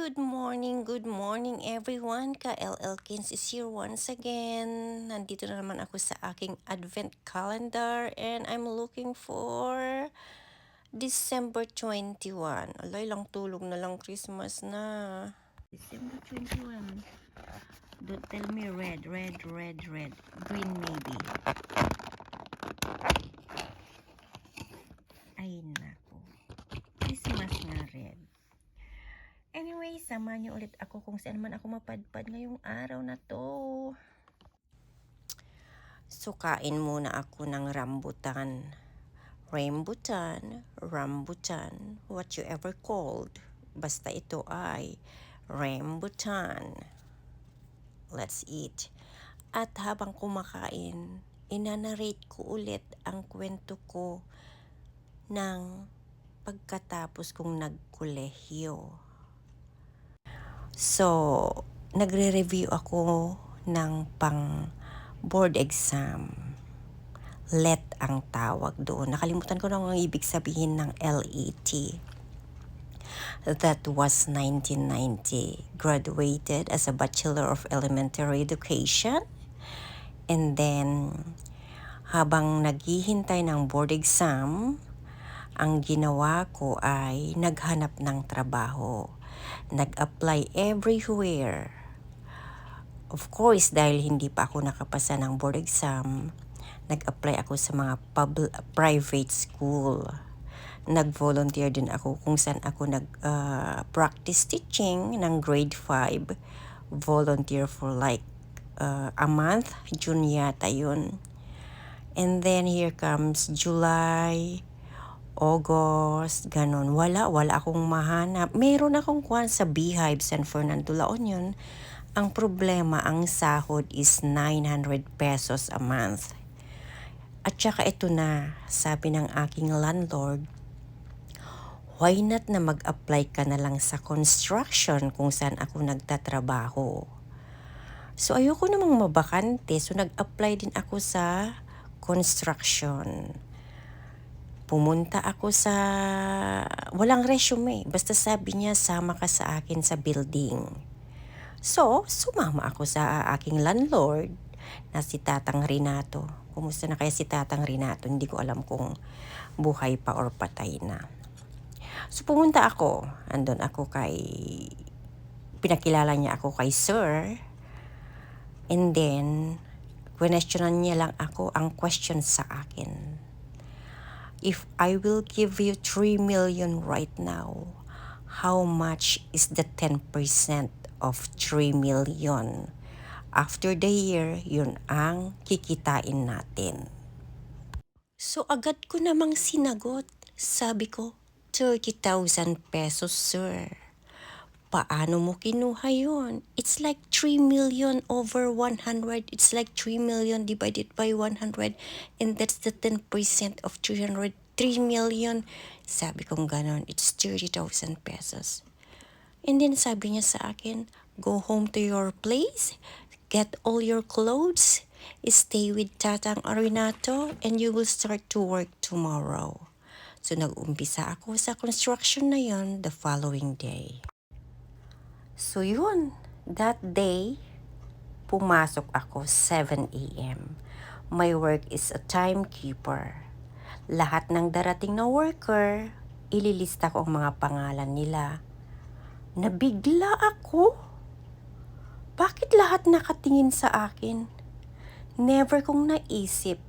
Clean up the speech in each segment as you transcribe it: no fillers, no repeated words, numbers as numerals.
Good morning everyone. Ka-LL Kins is here once again. Nandito na naman ako sa aking advent calendar and I'm looking for December 21. Alay lang tulog na lang, Christmas na. December 21. Don't tell me red. Green maybe. Ay nako. Christmas nga red. Anyway, samahan niyo ulit ako kung saan man ako mapadpad ngayong araw na to. So, kain muna ako ng rambutan. Rambutan, what you ever called. Basta ito ay rambutan. Let's eat. At habang kumakain, inanarrate ko ulit ang kwento ko ng pagkatapos kong nagkolehiyo. So, nagre-review ako ng pang board exam. LET ang tawag doon. Nakalimutan ko na ang ibig sabihin ng LET. That was 1990. Graduated as a Bachelor of Elementary Education. And then, habang naghihintay ng board exam, ang ginawa ko ay naghanap ng trabaho. Nag-apply everywhere. Of course, dahil hindi pa ako nakapasa ng board exam, nag-apply ako sa mga private school. Nag-volunteer din ako kung saan ako nag-practice teaching ng grade 5. Volunteer for like a month, June yata yun. And then here comes July, August, ganun. Wala akong mahanap. Meron akong kuwan sa Beehive, San Fernando, La Union. Ang problema, ang sahod is 900 pesos a month. At saka ito na, sabi ng aking landlord, why not na mag-apply ka na lang sa construction kung saan ako nagtatrabaho. So ayoko namang mabakante, so nag-apply din ako sa construction. Pumunta ako sa walang resume. Basta sabi niya, sama ka sa akin sa building. So, sumama ako sa aking landlord na si Tatang Renato. Kumusta na kaya si Tatang Renato? Hindi ko alam kung buhay pa or patay na. So, pumunta ako. Andun ako pinakilala niya ako kay Sir. And then, questionan niya lang ako ang question sa akin. If I will give you 3 million right now, how much is the 10% of 3 million? After the year, yun ang kikitain natin. So agad ko namang sinagot. Sabi ko, 30,000 pesos, sir. Paano mo kinuha yun? It's like 3 million over 100. It's like 3 million divided by 100. And that's the 10% of 300. 3 million. Sabi kong ganon, it's 30,000 pesos. And then sabi niya sa akin, go home to your place, get all your clothes, stay with Tatang Renato, and you will start to work tomorrow. So nag-umpisa ako sa construction na yon the following day. So yun, that day, pumasok ako 7 a.m. My work is a timekeeper. Lahat ng darating na worker, ililista ko ang mga pangalan nila. Nabigla ako. Bakit lahat nakatingin sa akin? Never kong naisip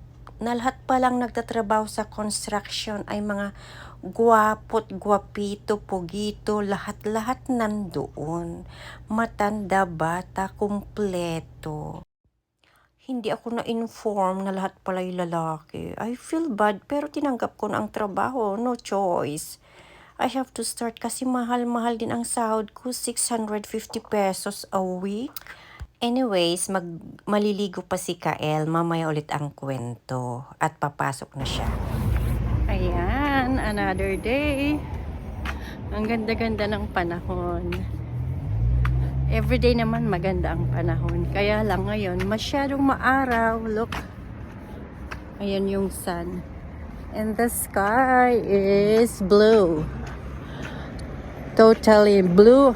na lahat palang nagtatrabaho sa construction ay mga gwapo't gwapito, pugito, lahat-lahat nandoon. Matanda, bata, kumpleto. Hindi ako na-inform na lahat pala'y lalaki. I feel bad pero tinanggap ko na ang trabaho, no choice. I have to start kasi mahal-mahal din ang sahod ko, 650 pesos a week. Anyways, maliligo pa si Kael, mamaya ulit ang kwento at papasok na siya. Ayan, another day. Ang ganda-ganda ng panahon. Everyday naman maganda ang panahon. Kaya lang ngayon, masyadong maaraw. Look. Ayan yung sun. And the sky is blue. Totally blue.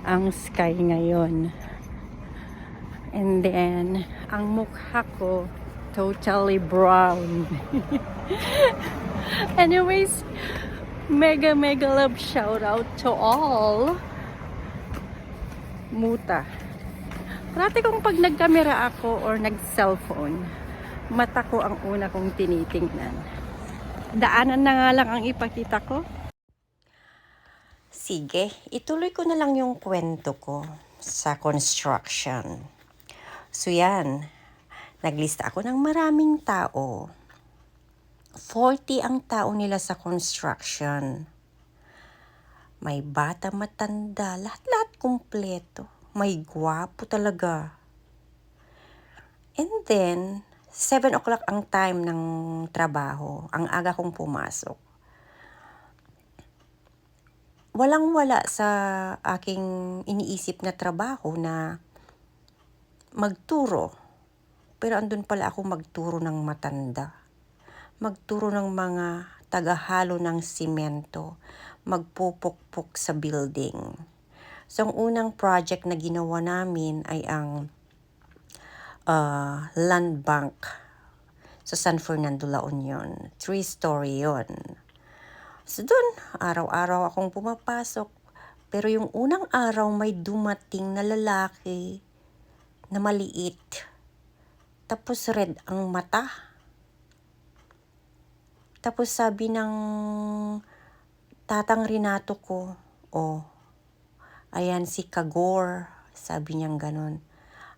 ang sky ngayon. And then, ang mukha ko totally brown. Anyways, mega love shout out to all. Muta. Parati kong pag nagkamera ako or nag-cellphone, mata ko ang una kong tinitingnan. Daanan na nga lang ang ipakita ko. Sige, ituloy ko na lang yung kwento ko sa construction. So yan, naglista ako ng maraming tao. 40 ang tao nila sa construction. May bata, matanda, lahat-lahat kumpleto. May gwapo talaga. And then, 7 o'clock ang time ng trabaho. Ang aga kong pumasok. Walang-wala sa aking iniisip na trabaho na magturo. Pero andun pala ako magturo ng matanda. Magturo ng mga tagahalo ng simento. Magpupukpuk sa building. So, ang unang project na ginawa namin ay ang land bank sa San Fernando, La Union. 3-story yon. So, dun, araw-araw akong pumapasok. Pero yung unang araw may dumating na lalaki na maliit. Tapos red ang mata. Tapos sabi ng tatang Renato ko, oh, ayan si Kagor, sabi niyang ganon.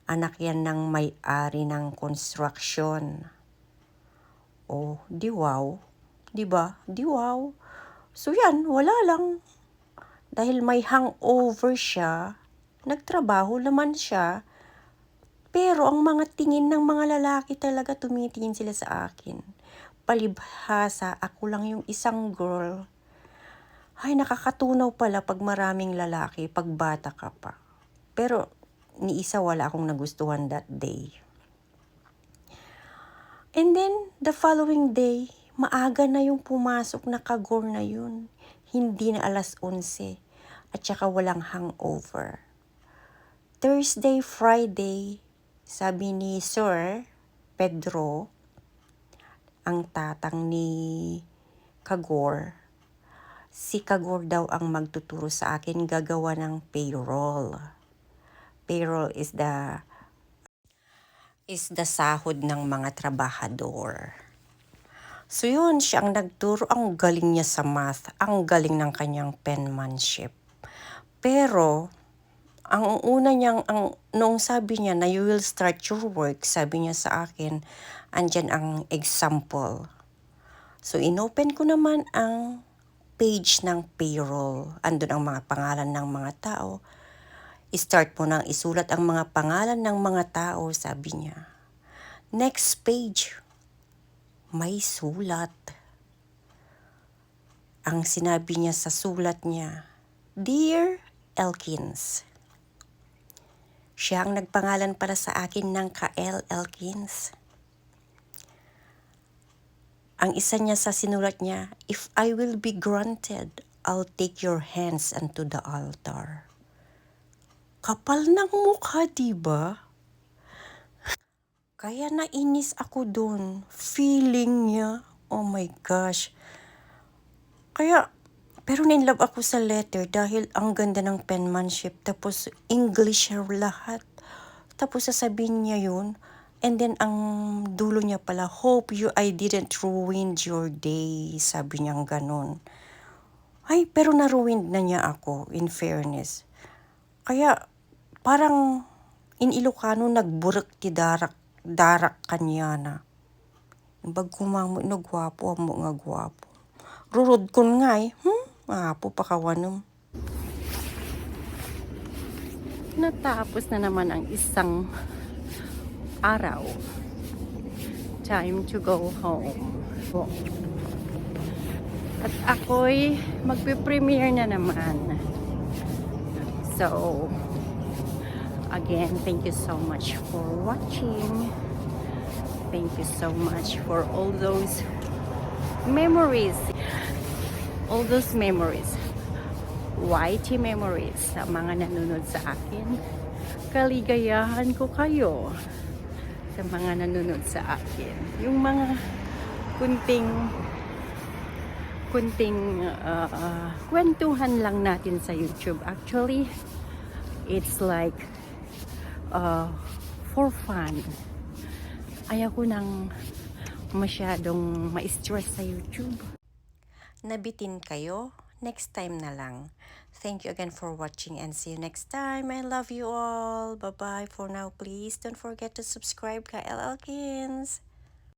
Anak yan ng may-ari ng construction. Oh, di wow. Di ba? Di wow. So yan, wala lang. Dahil may hangover siya, nagtrabaho naman siya, pero ang mga tingin ng mga lalaki talaga tumitingin sila sa akin. Palibhasa, ako lang yung isang girl. Ay, nakakatunaw pala pag maraming lalaki, pag bata ka pa. Pero, ni isa wala akong nagustuhan that day. And then, the following day, maaga na yung pumasok na Kagor na yun. Hindi na 11:00. At saka walang hangover. Thursday, Friday, sabi ni Sir Pedro, ang tatang ni Kagor, si Kagor daw ang magtuturo sa akin gagawa ng payroll. Payroll is the sahod ng mga trabahador. So yun, siya ang nagturo. Ang galing niya sa math. Ang galing ng kanyang penmanship. Pero, ang una niyang, nung sabi niya na you will start your work, sabi niya sa akin, andyan ang example. So, inopen ko naman ang page ng payroll. Andun ang mga pangalan ng mga tao. I-start mo nang isulat ang mga pangalan ng mga tao, sabi niya. Next page, may sulat. Ang sinabi niya sa sulat niya, Dear Elkins. Siya ang nagpangalan para sa akin ng Kael Elkins. Ang isa niya sa sinulat niya, If I will be granted, I'll take your hands unto the altar. Kapal ng mukha, diba? Kaya nainis ako dun. Feeling niya, oh my gosh. Kaya, pero na-inlove ako sa letter dahil ang ganda ng penmanship. Tapos, English lahat. Tapos, sasabihin niya yun. And then, ang dulo niya pala, hope I didn't ruin your day. Sabi niyang ganun. Ay, pero na-ruined na niya ako, in fairness. Kaya, parang, in Ilocano, nagburak ti darak kanya na. Bag kumamo, gwapo, amo nga gwapo. Rurod kun nga apo pa kawanam. Natapos na naman ang isang araw. Time to go home. At ako'y magpe-premiere na naman. So, again, thank you so much for watching. Thank you so much for all those memories. All those memories. YT memories sa mga nanonood sa akin. Kaligayahan ko kayo sa mga nanonood sa akin. Yung mga kunting kwentuhan lang natin sa YouTube. Actually, it's like for fun. Ayaw ko nang masyadong ma-stress sa YouTube. Nabitin kayo? Next time na lang. Thank you again for watching and see you next time. I love you all. Bye-bye for now. Please don't forget to subscribe kay LL Kins.